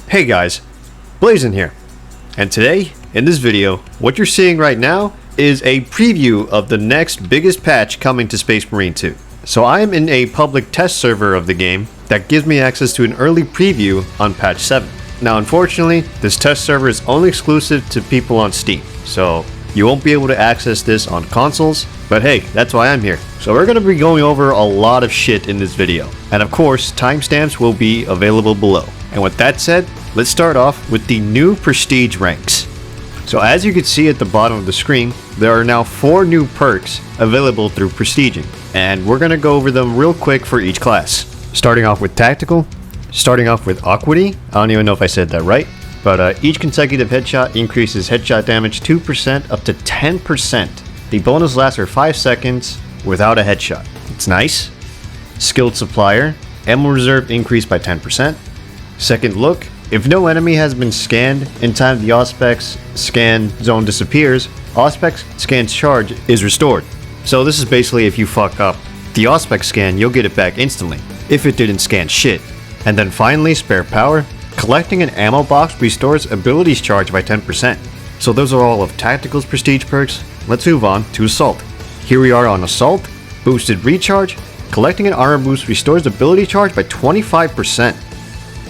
Hey guys, Blazen here, and today, in this video, what you're seeing right now is a preview of the next biggest patch coming to Space Marine 2. So I am in a public test server of the game that gives me access to an early preview on patch 7. Now unfortunately, this test server is only exclusive to people on Steam, so you won't be able to access this on consoles, but hey, that's why I'm here. So we're going to be going over a lot of shit in this video, and of course, timestamps will be available below. And with that said, let's start off with the new prestige ranks. So as you can see at the bottom of the screen, there are now 4 new perks available through prestiging, and we're going to go over them real quick for each class. Starting off with tactical, starting off with Aquity. I don't even know if I said that right, but each consecutive headshot increases headshot damage 2% up to 10%. The bonus lasts for 5 seconds without a headshot. It's nice. Skilled supplier, ammo reserve increased by 10%. Second look, if no enemy has been scanned in time the Auspex scan zone disappears, Auspex scan's charge is restored. So this is basically if you fuck up the Auspex scan, you'll get it back instantly, if it didn't scan shit. And then finally, spare power, collecting an ammo box restores abilities charge by 10%. So those are all of Tactical's prestige perks. Let's move on to Assault. Here we are on Assault, boosted recharge, collecting an armor boost restores ability charge by 25%.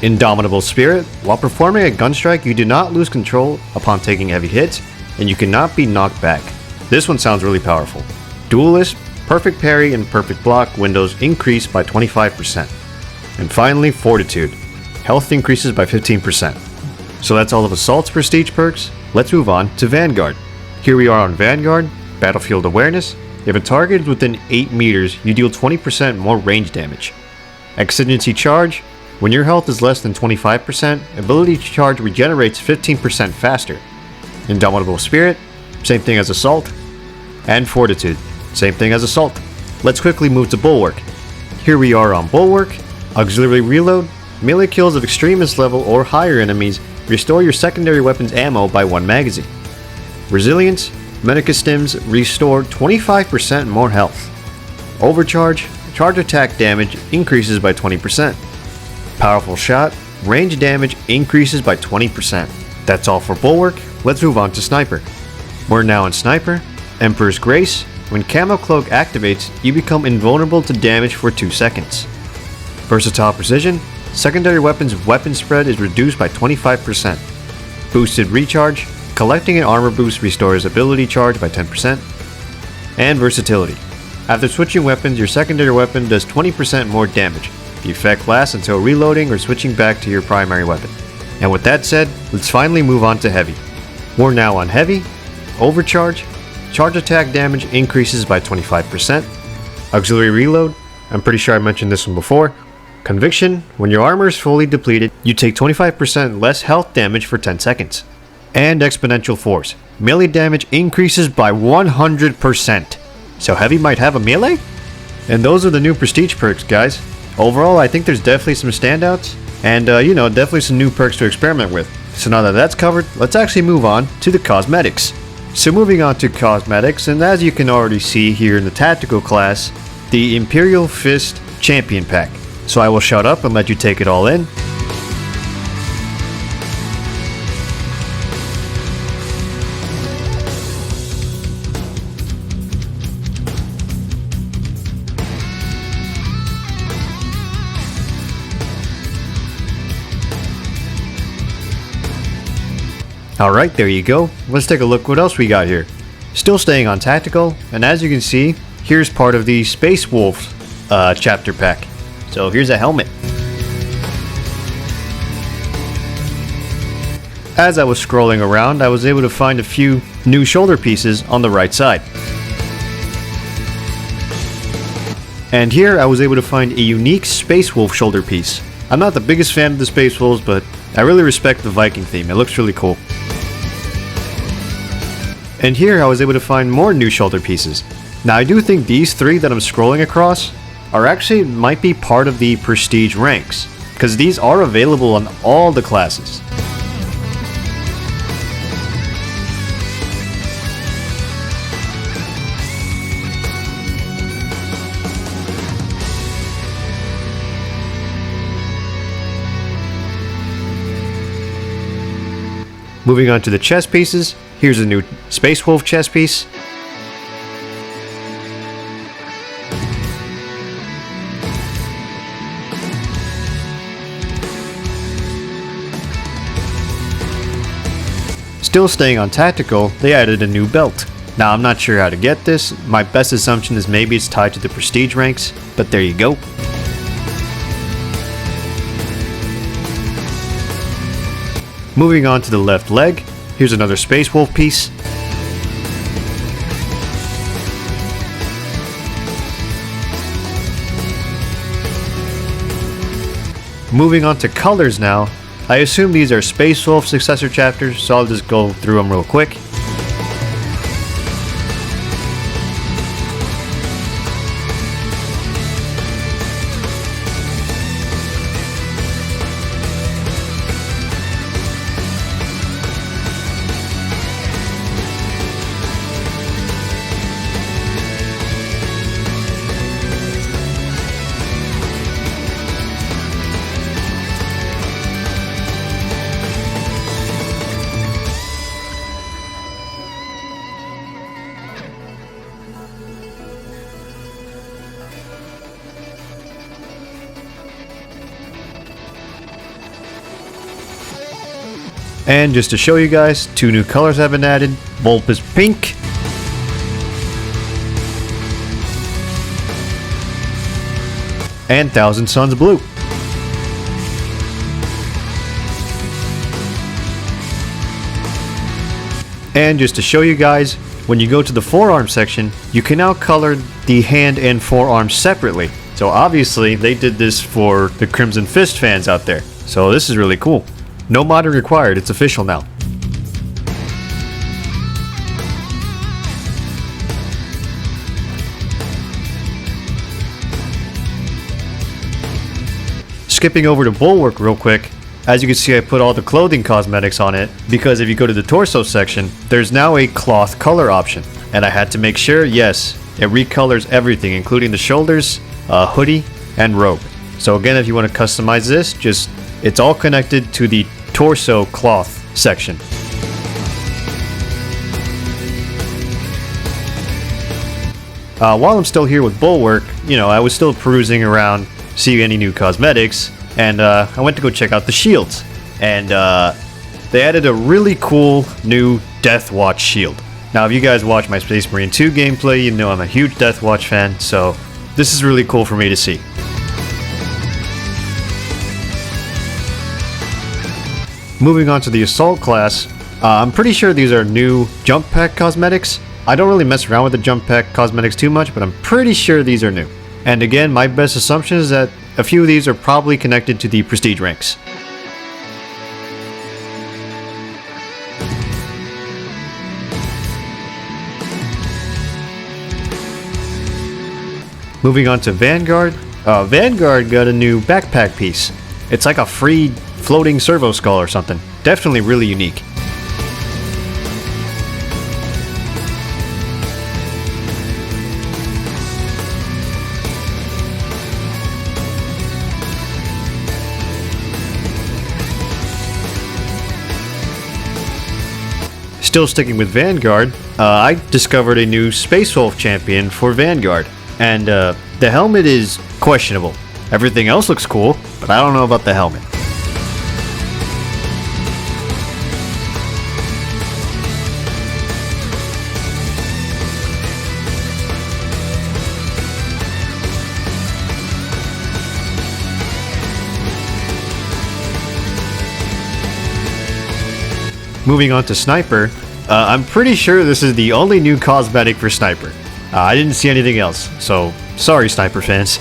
Indomitable Spirit, while performing a gun strike you do not lose control upon taking heavy hits, and you cannot be knocked back. This one sounds really powerful. Duelist, perfect parry and perfect block windows increase by 25%. And finally, Fortitude, health increases by 15%. So that's all of Assault's prestige perks. Let's move on to Vanguard. Here we are on Vanguard, Battlefield Awareness. If a target is within 8 meters, you deal 20% more range damage. Exigency Charge, when your health is less than 25%, ability charge regenerates 15% faster. Indomitable Spirit, same thing as Assault. And Fortitude, same thing as Assault. Let's quickly move to Bulwark. Here we are on Bulwark, Auxiliary Reload, melee kills of extremist level or higher enemies restore your secondary weapon's ammo by 1 magazine. Resilience, Medica Stims restore 25% more health. Overcharge, charge attack damage increases by 20%. Powerful Shot, range damage increases by 20%. That's all for Bulwark. Let's move on to Sniper. We're now in Sniper. Emperor's Grace, when Camo Cloak activates, you become invulnerable to damage for 2 seconds. Versatile Precision, secondary weapon's weapon spread is reduced by 25%. Boosted Recharge, collecting an armor boost restores ability charge by 10%. And Versatility, after switching weapons, your secondary weapon does 20% more damage. The effect lasts until reloading or switching back to your primary weapon. And with that said, let's finally move on to Heavy. We're now on Heavy. Overcharge, charge attack damage increases by 25%. Auxiliary Reload, I'm pretty sure I mentioned this one before. Conviction, when your armor is fully depleted, you take 25% less health damage for 10 seconds. And Exponential Force, melee damage increases by 100%. So Heavy might have a melee? And those are the new prestige perks, guys. Overall, I think there's definitely some standouts, and definitely some new perks to experiment with. So now that that's covered, let's actually move on to the cosmetics. So moving on to cosmetics, and as you can already see here in the tactical class, the Imperial Fist Champion Pack. So I will shut up and let you take it all in. Alright, there you go. Let's take a look what else we got here. Still staying on tactical, and as you can see, here's part of the Space Wolf chapter pack. So here's a helmet. As I was scrolling around, I was able to find a few new shoulder pieces on the right side. And here I was able to find a unique Space Wolf shoulder piece. I'm not the biggest fan of the Space Wolves, but I really respect the Viking theme. It looks really cool. And here I was able to find more new shoulder pieces. Now I do think these 3 that I'm scrolling across are actually might be part of the prestige ranks, because these are available on all the classes. Moving on to the chest pieces, here's a new Space Wolf chest piece. Still staying on tactical, they added a new belt. Now I'm not sure how to get this, my best assumption is maybe it's tied to the prestige ranks, but there you go. Moving on to the left leg, here's another Space Wolf piece. Moving on to colors now, I assume these are Space Wolf successor chapters, so I'll just go through them real quick. And just to show you guys, 2 new colors have been added. Vulpes Pink and Thousand Suns Blue. And just to show you guys, when you go to the forearm section, you can now color the hand and forearm separately. So obviously they did this for the Crimson Fist fans out there. So this is really cool. No modding required, it's official now. Skipping over to Bulwark real quick, as you can see I put all the clothing cosmetics on it, because if you go to the torso section, there's now a cloth color option. And I had to make sure, yes, it recolors everything, including the shoulders, hoodie, and robe. So again, if you want to customize this, it's all connected to the torso cloth section. While I'm still here with Bulwark, I was still perusing around, see any new cosmetics, and I went to go check out the shields. And they added a really cool new Deathwatch shield. Now if you guys watch my Space Marine 2 gameplay, you know I'm a huge Deathwatch fan, so this is really cool for me to see. Moving on to the Assault class, I'm pretty sure these are new jump pack cosmetics. I don't really mess around with the jump pack cosmetics too much, but I'm pretty sure these are new. And again, my best assumption is that a few of these are probably connected to the prestige ranks. Moving on to Vanguard. Vanguard got a new backpack piece. It's like a free floating servo skull or something. Definitely really unique. Still sticking with Vanguard, I discovered a new Space Wolf champion for Vanguard. And the helmet is questionable. Everything else looks cool, but I don't know about the helmet. Moving on to Sniper, I'm pretty sure this is the only new cosmetic for Sniper. I didn't see anything else, so sorry Sniper fans.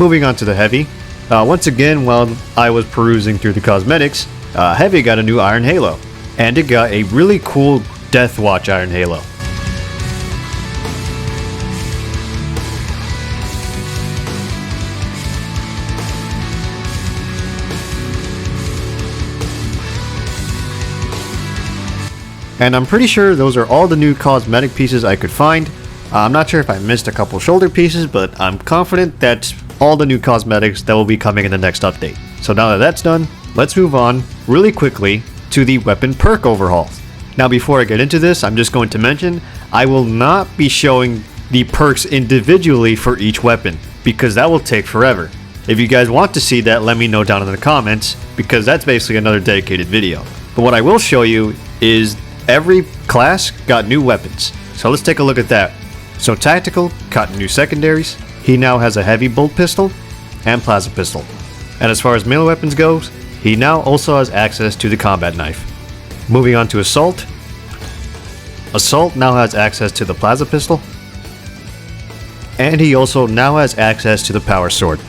Moving on to the Heavy. Once again, while I was perusing through the cosmetics, Heavy got a new Iron Halo. And it got a really cool Deathwatch Iron Halo. And I'm pretty sure those are all the new cosmetic pieces I could find. I'm not sure if I missed a couple shoulder pieces, but I'm confident that's all the new cosmetics that will be coming in the next update. So now that that's done, let's move on really quickly to the weapon perk overhauls. Now before I get into this, I'm just going to mention I will not be showing the perks individually for each weapon, because that will take forever. If you guys want to see that, let me know down in the comments, because that's basically another dedicated video. But what I will show you is every class got new weapons. So let's take a look at that. So Tactical got new secondaries. He now has a heavy bolt pistol and plasma pistol. And as far as melee weapons goes, he now also has access to the combat knife. Moving on to Assault. Assault now has access to the plasma pistol. And he also now has access to the power sword.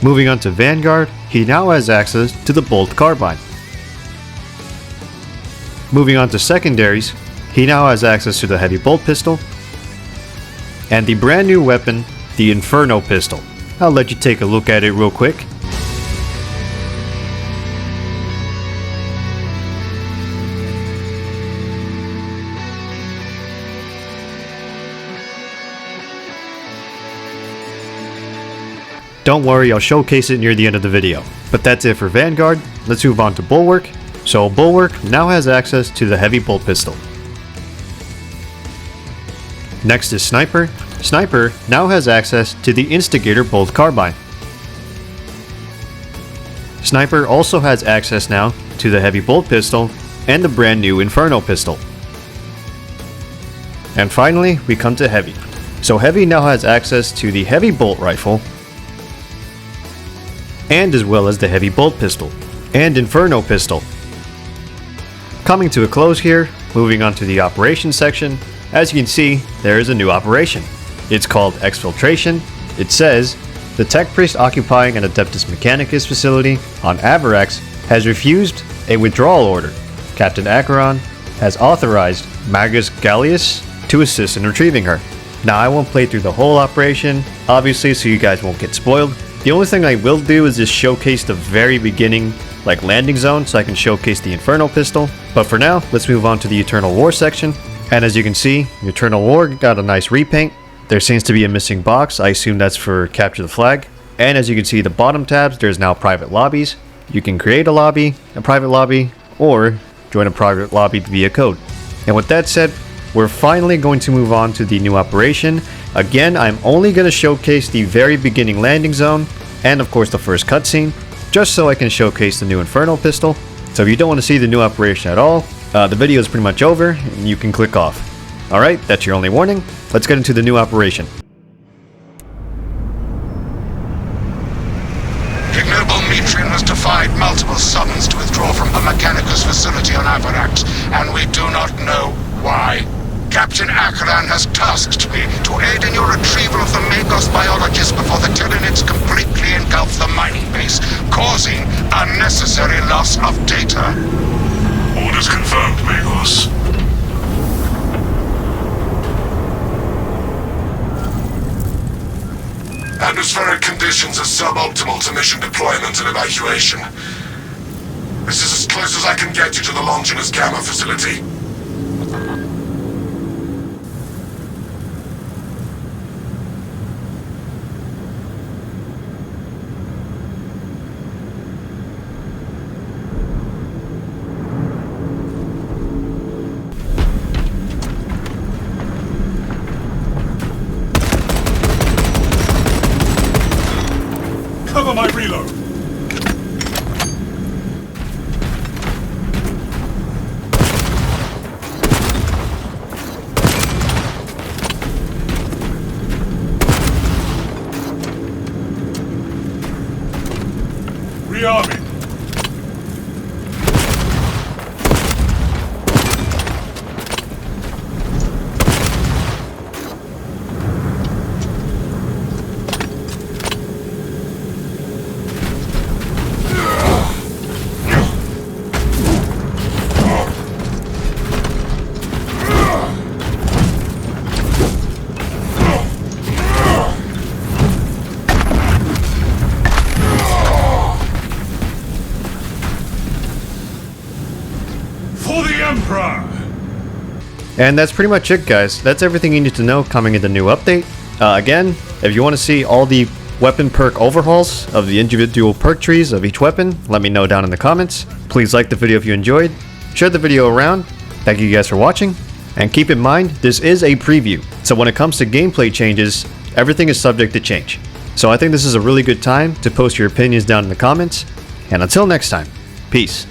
Moving on to Vanguard, he now has access to the bolt carbine. Moving on to secondaries, he now has access to the heavy bolt pistol and the brand new weapon, the Inferno pistol. I'll let you take a look at it real quick. Don't worry, I'll showcase it near the end of the video. But that's it for Vanguard. Let's move on to Bulwark. So Bulwark now has access to the heavy bolt pistol. Next is Sniper. Sniper now has access to the Instigator bolt carbine. Sniper also has access now to the heavy bolt pistol and the brand new Inferno pistol. And finally, we come to Heavy. So Heavy now has access to the heavy bolt rifle, and as well as the heavy bolt pistol and Inferno pistol. Coming to a close here, moving on to the operations section. As you can see, there is a new operation. It's called Exfiltration. It says, the tech priest occupying an Adeptus Mechanicus facility on Avarax has refused a withdrawal order. Captain Acheron has authorized Magus Gallius to assist in retrieving her. Now I won't play through the whole operation, obviously, so you guys won't get spoiled. The only thing I will do is just showcase the very beginning, like landing zone, so I can showcase the Inferno pistol. But for now, let's move on to the Eternal War section. And as you can see, Eternal War got a nice repaint. There seems to be a missing box. I assume that's for Capture the Flag. And as you can see, the bottom tabs, there's now private lobbies. You can create a lobby, a private lobby, or join a private lobby via code. And with that said, we're finally going to move on to the new operation. Again, I'm only going to showcase the very beginning landing zone, and of course the first cutscene, just so I can showcase the new Inferno pistol. So if you don't want to see the new operation at all, the video is pretty much over, and you can click off. Alright, that's your only warning. Let's get into the new operation. Ignoble Metrian has defied multiple summons to withdraw from the Mechanicus facility on Avarax, and we do not know why. Captain Acheron has tasked me to aid in your retrieval of the Magos biologist before the Tyranids completely engulf the mining base, causing unnecessary loss of data. Orders confirmed, Magos. Atmospheric conditions are suboptimal to mission deployment and evacuation. This is as close as I can get you to the Longinus Gamma facility. Cover my reload! Rearming! And that's pretty much it, guys. That's everything you need to know coming in the new update. Again, if you want to see all the weapon perk overhauls of the individual perk trees of each weapon, let me know down in the comments. Please like the video if you enjoyed, share the video around. Thank you guys for watching, and keep in mind, this is a preview, so when it comes to gameplay changes, everything is subject to change. So I think this is a really good time to post your opinions down in the comments, and until next time, peace.